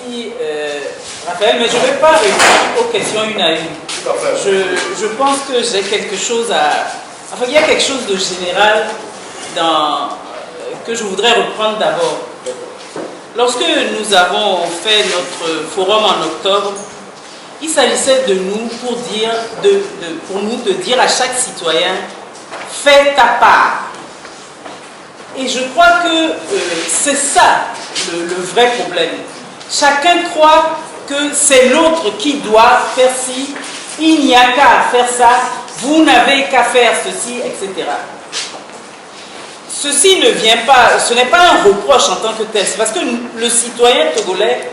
Merci Raphaël, mais je ne vais pas répondre aux questions une à une. Je pense que j'ai quelque chose à... Enfin, il y a quelque chose de général que je voudrais reprendre d'abord. Lorsque nous avons fait notre forum en octobre, il s'agissait de nous pour nous de dire à chaque citoyen, fais ta part. Et je crois que c'est ça le vrai problème. Chacun croit que c'est l'autre qui doit faire ci, il n'y a qu'à faire ça, vous n'avez qu'à faire ceci, etc. Ceci ne vient pas, ce n'est pas un reproche en tant que tel, c'est parce que le citoyen togolais,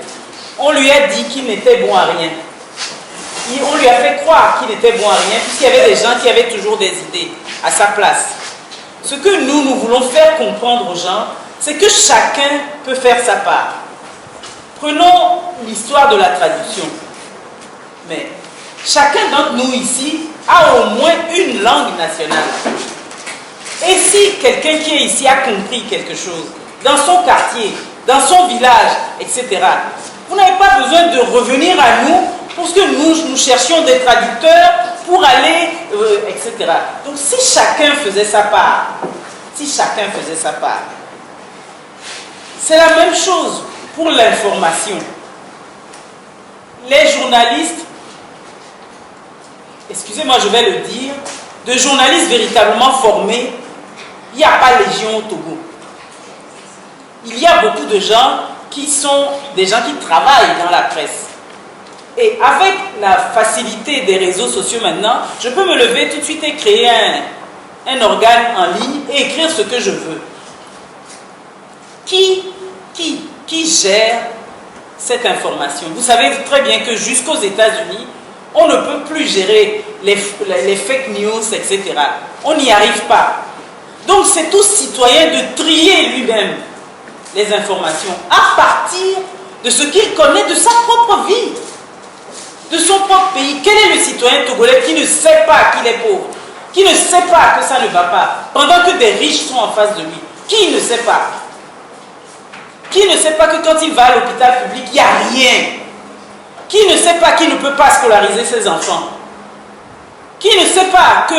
on lui a dit qu'il n'était bon à rien. On lui a fait croire qu'il n'était bon à rien, puisqu'il y avait des gens qui avaient toujours des idées à sa place. Ce que nous voulons faire comprendre aux gens, c'est que chacun peut faire sa part. Prenons l'histoire de la traduction. Mais chacun d'entre nous ici a au moins une langue nationale. Et si quelqu'un qui est ici a compris quelque chose, dans son quartier, dans son village, etc., vous n'avez pas besoin de revenir à nous pour que nous cherchions des traducteurs pour aller, etc. Donc si chacun faisait sa part, c'est la même chose pour l'information. Les journalistes, excusez-moi, je vais le dire, de journalistes véritablement formés, il n'y a pas légion au Togo. Il y a beaucoup de gens qui sont des gens qui travaillent dans la presse. Et avec la facilité des réseaux sociaux maintenant, je peux me lever tout de suite et créer un organe en ligne et écrire ce que je veux. Qui gère cette information? Vous savez très bien que jusqu'aux États-Unis, on ne peut plus gérer les fake news, etc. On n'y arrive pas. Donc c'est au citoyen de trier lui-même les informations à partir de ce qu'il connaît de sa propre vie, de son propre pays. Quel est le citoyen togolais qui ne sait pas qu'il est pauvre, qui ne sait pas que ça ne va pas, pendant que des riches sont en face de lui? Qui ne sait pas? Qui ne sait pas que quand il va à l'hôpital public, il n'y a rien? Qui ne sait pas qu'il ne peut pas scolariser ses enfants? Qui ne sait pas que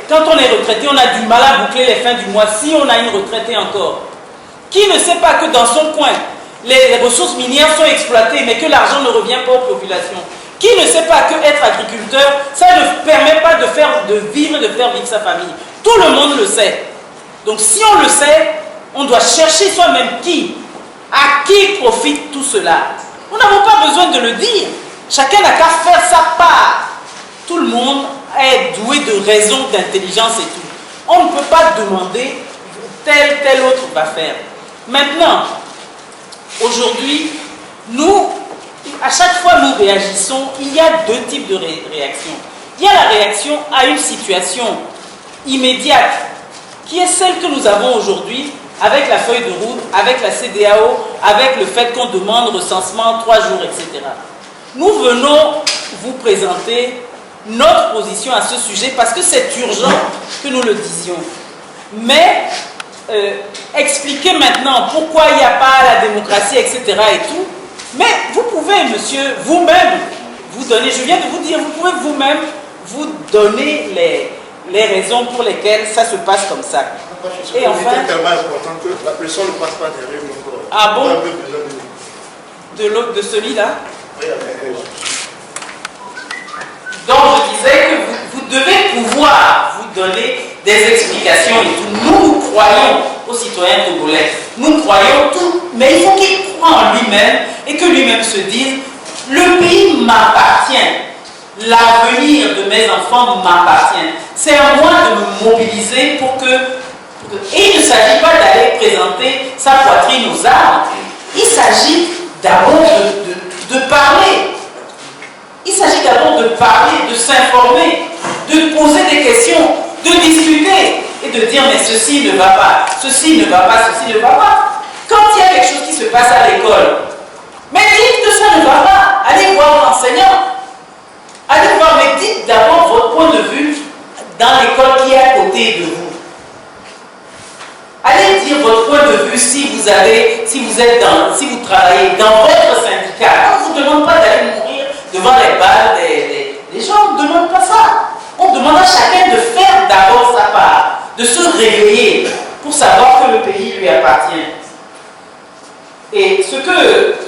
quand on est retraité, on a du mal à boucler les fins du mois si on a une retraitée encore? Qui ne sait pas que dans son coin, les ressources minières sont exploitées, mais que l'argent ne revient pas aux populations? Qui ne sait pas que être agriculteur, ça ne permet pas de vivre et de faire vivre sa famille? Tout le monde le sait. Donc si on le sait, on doit chercher soi-même à qui profite tout cela. Nous n'avons pas besoin de le dire. Chacun n'a qu'à faire sa part. Tout le monde est doué de raison, d'intelligence et tout. On ne peut pas demander tel autre va faire. Maintenant, aujourd'hui, à chaque fois nous réagissons, il y a deux types de réactions. Il y a la réaction à une situation immédiate, qui est celle que nous avons aujourd'hui, avec la feuille de route, avec la CEDEAO, avec le fait qu'on demande recensement 3 jours, etc. Nous venons vous présenter notre position à ce sujet parce que c'est urgent que nous le disions. Mais expliquer maintenant pourquoi il n'y a pas la démocratie, etc. et tout, mais vous pouvez, monsieur, vous-même, vous donner, je viens de vous dire, vous pouvez vous-même vous donner les raisons pour lesquelles ça se passe comme ça. Et enfin, c'est tellement important que la pression ne passe pas derrière le corps. Ah bon? De celui-là? Oui, donc je disais que vous devez pouvoir vous donner des explications et tout. Nous croyons aux citoyens togolais. Nous croyons tout. Mais il faut qu'il croie en lui-même et que lui-même se dise, le pays m'appartient. L'avenir de mes enfants m'appartient. C'est à moi de me mobiliser pour que... Et il ne s'agit pas d'aller présenter sa poitrine aux armes. Il s'agit d'abord de parler. Il s'agit d'abord de parler, de s'informer, de poser des questions, de discuter et de dire mais ceci ne va pas, ceci ne va pas, ceci ne va pas. Quand il y a quelque chose qui se passe à l'école, mais dites que ça ne va pas, allez voir l'enseignant. Allez voir, mais dites d'abord votre point de vue dans l'école qui est à côté de vous. Allez dire votre point de vue si vous travaillez dans votre syndicat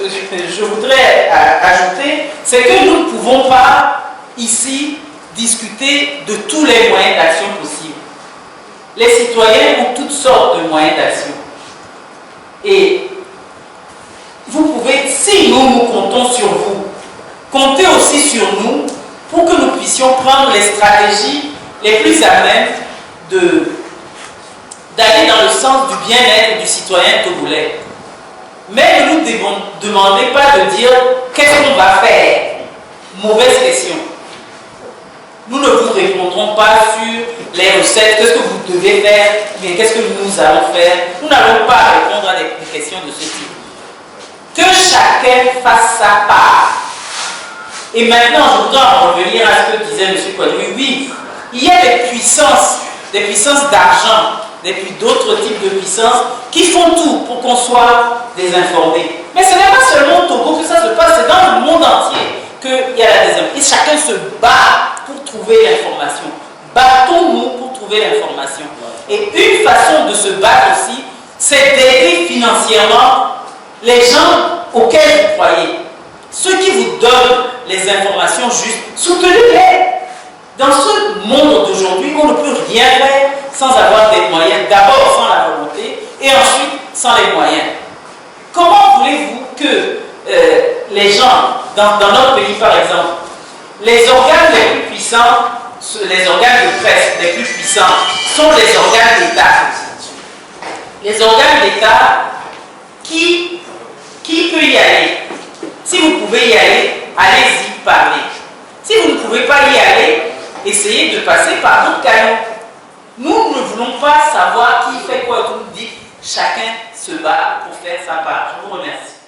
je voudrais ajouter, c'est que nous ne pouvons pas ici discuter de tous les moyens d'action possibles. Les citoyens ont toutes sortes de moyens d'action. Et vous pouvez, si nous comptons sur vous, comptez aussi sur nous pour que nous puissions prendre les stratégies les plus à même d'aller dans le sens du bien-être du citoyen togolais. Mais ne nous demandez pas de dire qu'est-ce qu'on va faire. Mauvaise question. Nous ne vous répondrons pas sur les recettes, qu'est-ce que vous devez faire, mais qu'est-ce que nous allons faire. Nous n'allons pas répondre à des questions de ce type. Que chacun fasse sa part. Et maintenant, je voudrais en revenir à ce que disait M. Kouadoumi. Oui, il y a des puissances d'argent, et puis d'autres types de puissances qui font tout pour qu'on soit désinformés. Mais ce n'est pas seulement au Togo que ça se passe, c'est dans le monde entier qu'il y a la désinformation. Et chacun se bat pour trouver l'information. Battons-nous pour trouver l'information. Et une façon de se battre aussi, c'est d'aider financièrement les gens auxquels vous croyez. Ceux qui vous donnent les informations justes, soutenez-les. Dans ce monde d'aujourd'hui, on ne peut rien faire sans avoir des moyens. D'abord sans la volonté et ensuite sans les moyens. Comment voulez-vous que les gens, dans notre pays par exemple, les organes les plus puissants, les organes de presse les plus puissants sont les organes d'État. Les organes d'État, qui peut y aller? Si vous pouvez y aller, allez-y, parlez. Si vous ne pouvez pas y aller, essayez de passer par d'autres canaux. Nous ne voulons pas savoir qui fait quoi, comme dit, chacun se bat pour faire sa part. Je vous remercie.